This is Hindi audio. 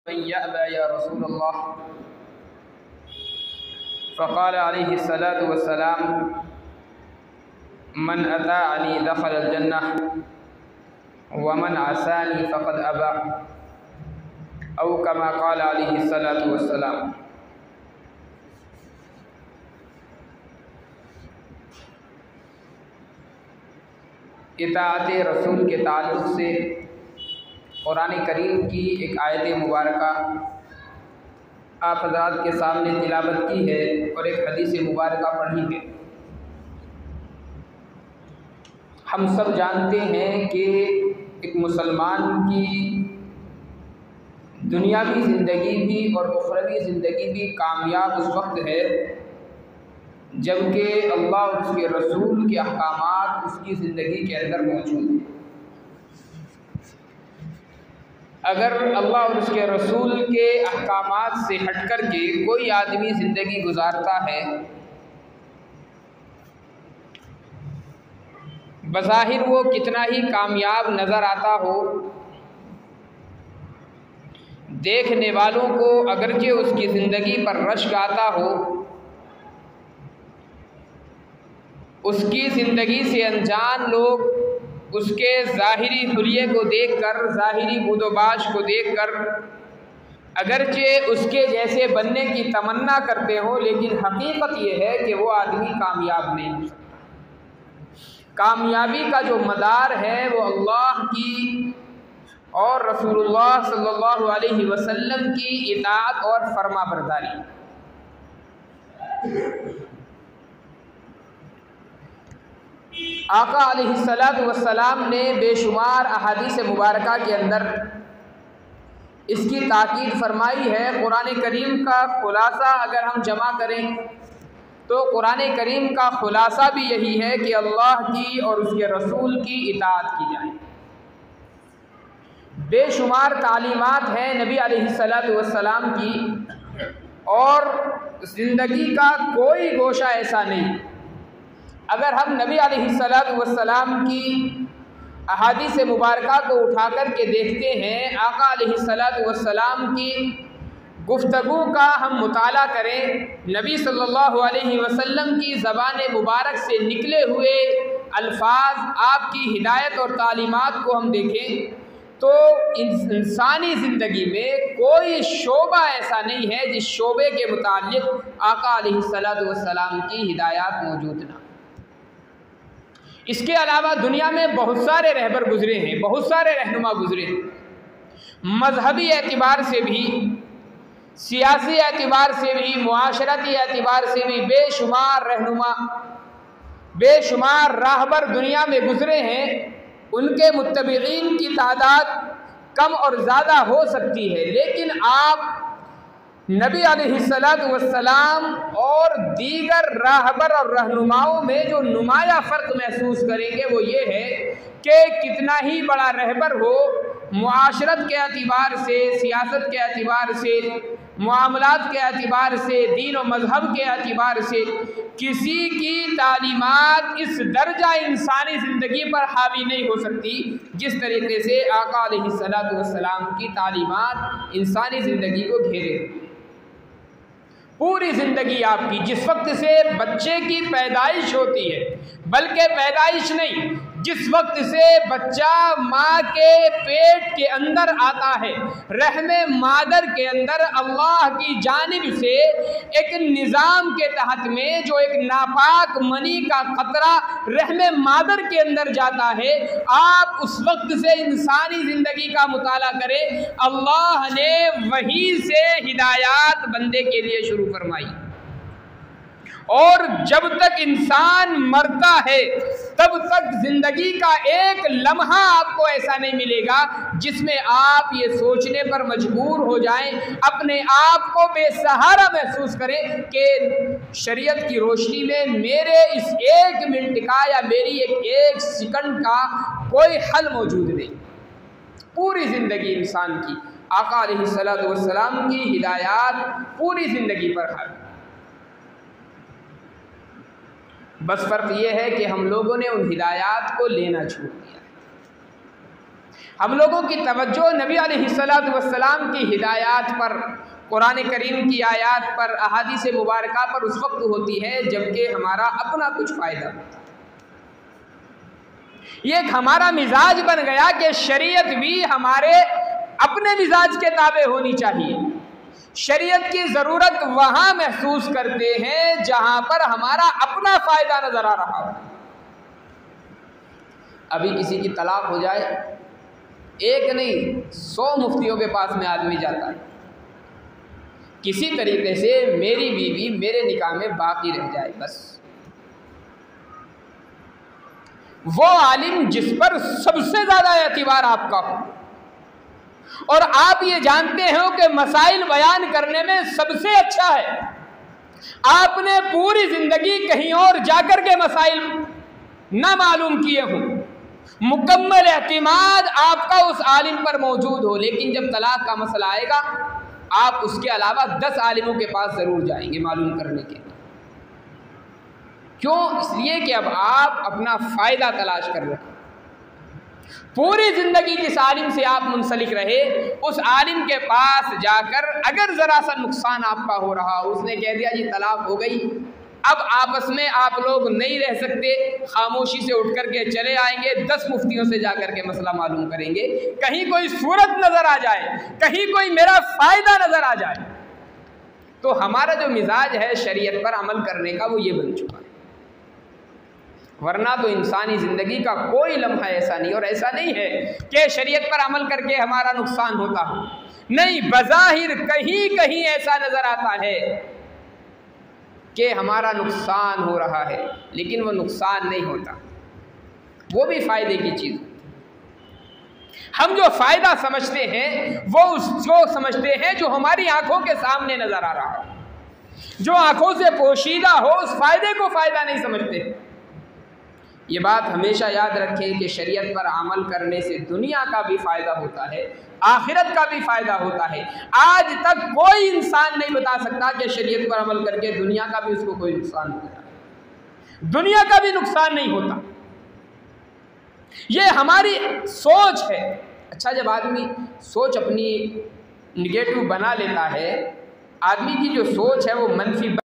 यअबा या रसूलल्लाह फ़क़ाल अलैहिस्सलातु वस्सलाम मन अताअनी दख़लल जन्नह व मन असानी फ़क़द अबा औ कमा क़ाल अलैहिस्सलातु वस्सलाम। इताअत रसूल के ताल्लुक़ से कुरान करीम की एक आयत मुबारका आप हज़रात के सामने तिलावत की है और एक हदीस मुबारका पढ़ी है। हम सब जानते हैं कि एक मुसलमान की दुनियावी ज़िंदगी भी और उखरवी ज़िंदगी भी कामयाब उस वक्त है जबकि अल्लाह और उसके रसूल के अहकामात उसकी ज़िंदगी के अंदर मौजूद हैं। अगर अल्लाह और उसके रसूल के अहकामात से हट कर के कोई आदमी ज़िंदगी गुजारता है, बज़ाहिर वो कितना ही कामयाब नज़र आता हो, देखने वालों को अगरचे उसकी ज़िंदगी पर रश्क आता हो, उसकी ज़िंदगी से अनजान लोग उसके ज़ाहिरी हुलिये को देखकर, ज़ाहिरी बूदोबाश को देखकर अगरचे उसके जैसे बनने की तमन्ना करते हो, लेकिन हकीकत ये है कि वो आदमी कामयाब नहीं हो सकता। कामयाबी का जो मदार है वो अल्लाह की और रसूलुल्लाह सल्लल्लाहु अलैहि वसल्लम की इताअत और फरमाबरदारी। आका अलैहिस्सलातु वस्सलाम ने बेशुमार अहादीस मुबारका के अंदर इसकी ताकीद फरमाई है। कुरान करीम का खुलासा अगर हम जमा करें तो कुरान करीम का खुलासा भी यही है कि अल्लाह की और उसके रसूल की इताअत की जाए। बेशुमार तालीमात हैं नबी अलैहिस्सलातु वस्सलाम की, और ज़िंदगी का कोई गोशा ऐसा नहीं अगर हम नबी अलैहिस्सलातु वस्सलाम की अहादीस मुबारका को उठा कर के देखते हैं, आका अलैहिस्सलातु वस्सलाम की गुफ्तगू का हम मुताला करें, नबी सल्लल्लाहु अलैहि वसल्लम की ज़बान मुबारक से निकले हुए अल्फाज, आपकी हिदायत और तालीमात को हम देखें तो इंसानी ज़िंदगी में कोई शोबा ऐसा नहीं है जिस शोबे के मुताल्लिक़ आका अलैहिस्सलातु वस्सलाम की हिदायत मौजूद ना। इसके अलावा दुनिया में बहुत सारे रहबर गुजरे हैं, बहुत सारे रहनुमा गुजरे हैं। मजहबी एतबार से भी, सियासी एतबार से भी, मुआशरती एतबार से भी बेशुमार रहनुमा, बेशुमार राहबर दुनिया में गुजरे हैं। उनके मुत्तबिईन की तादाद कम और ज़्यादा हो सकती है, लेकिन आप नबी अलैहिस्सलातु वस्सलाम और दीगर राहबर और रहनुमाओं में जो नुमाया फ़र्क महसूस करेंगे वो ये है कि कितना ही बड़ा रहबर हो, मुआशरत के एतबार से, सियासत के एतबार से, मामलात के एतबार से, दीन और मज़हब के एतबार से किसी की तालीमात इस दर्जा इंसानी ज़िंदगी पर हावी नहीं हो सकती जिस तरीके से आका अलैहिस्सलातु वस्सलाम की तालीमात इंसानी ज़िंदगी को घेरे। पूरी ज़िंदगी आपकी, जिस वक्त से बच्चे की पैदाइश होती है, बल्कि पैदाइश नहीं, जिस वक्त से बच्चा माँ के पेट के अंदर आता है, रहमे मादर के अंदर अल्लाह की जानिब से एक निज़ाम के तहत में जो एक नापाक मनी का कतरा रहमे मादर के अंदर जाता है, आप उस वक्त से इंसानी ज़िंदगी का मुताला करें, अल्लाह ने वहीं से हिदायत बंदे के लिए शुरू फरमाई। और जब तक इंसान मरता है तब तक जिंदगी का एक लम्हा आपको ऐसा नहीं मिलेगा जिसमें आप ये सोचने पर मजबूर हो जाएं, अपने आप को बेसहारा महसूस करें कि शरीयत की रोशनी में मेरे इस एक मिनट का या मेरी एक सेकंड का कोई हल मौजूद नहीं। पूरी ज़िंदगी इंसान की आका अलैहिस्सलातु वस्सलाम की हिदायत पूरी ज़िंदगी पर है। बस फ़र्क ये है कि हम लोगों ने उन हिदायत को लेना छोड़ दिया। हम लोगों की तवज्जो नबी अलैहिस्सलातु वस्सलाम की हिदायत पर, कुरान करीम की आयत पर, अहादीस मुबारका पर उस वक्त होती है जबकि हमारा अपना कुछ फ़ायदा होता है। ये एक हमारा मिजाज बन गया कि शरीयत भी हमारे अपने मिजाज के ताबे होनी चाहिए। शरीयत की ज़रूरत वहाँ महसूस करते हैं जहाँ पर हमारा अपना फ़ायदा नज़र आ रहा हो। अभी किसी की तलाक हो जाए, एक नहीं 100 मुफ्तियों के पास में आदमी जाता है, किसी तरीके से मेरी बीवी मेरे निकाह में बाकी रह जाए बस। वो आलिम जिस पर सबसे ज़्यादा एतबार आपका हो और आप ये जानते हो कि मसाइल बयान करने में सबसे अच्छा है, आपने पूरी ज़िंदगी कहीं और जाकर के मसाइल ना मालूम किए हों, मुकम्मल एतमाद आपका उस आलिम पर मौजूद हो, लेकिन जब तलाक का मसला आएगा आप उसके अलावा 10 आलिमों के पास ज़रूर जाएंगे मालूम करने के लिए। क्यों? इसलिए कि अब आप अपना फ़ायदा तलाश कर रहे हैं। पूरी ज़िंदगी जिस आलिम से आप मुंसलिक रहे, उस आलिम के पास जाकर अगर ज़रा सा नुकसान आपका हो रहा, उसने कह दिया जी तलाक हो गई, अब आपस में आप लोग नहीं रह सकते, खामोशी से उठ कर के चले आएंगे, 10 मुफ्तियों से जाकर के मसला मालूम करेंगे, कहीं कोई सूरत नज़र आ जाए, कहीं कोई मेरा फ़ायदा नज़र आ जाए। तो हमारा जो मिजाज है शरीयत पर अमल करने का वो ये बन चुका है। वरना तो इंसानी ज़िंदगी का कोई लम्हा ऐसा नहीं, और ऐसा नहीं है कि शरीयत पर अमल करके हमारा नुकसान होता हो, नहीं, बज़ाहिर कहीं कहीं ऐसा नज़र आता है कि हमारा नुकसान हो रहा है, लेकिन वो नुकसान नहीं होता, वो भी फ़ायदे की चीज़। हम जो फ़ायदा समझते हैं वो उसको समझते हैं जो हमारी आंखों के सामने नज़र आ रहा है, जो आंखों से पोशीदा हो उस फ़ायदे को फ़ायदा नहीं समझते। ये बात हमेशा याद रखें कि शरीयत पर अमल करने से दुनिया का भी फ़ायदा होता है, आखिरत का भी फ़ायदा होता है। आज तक कोई इंसान नहीं बता सकता कि शरीयत पर अमल करके दुनिया का भी उसको कोई नुकसान होता है, दुनिया का भी नुकसान नहीं होता। ये हमारी सोच है। अच्छा, जब आदमी सोच अपनी निगेटिव बना लेता है, आदमी की जो सोच है वो मनफी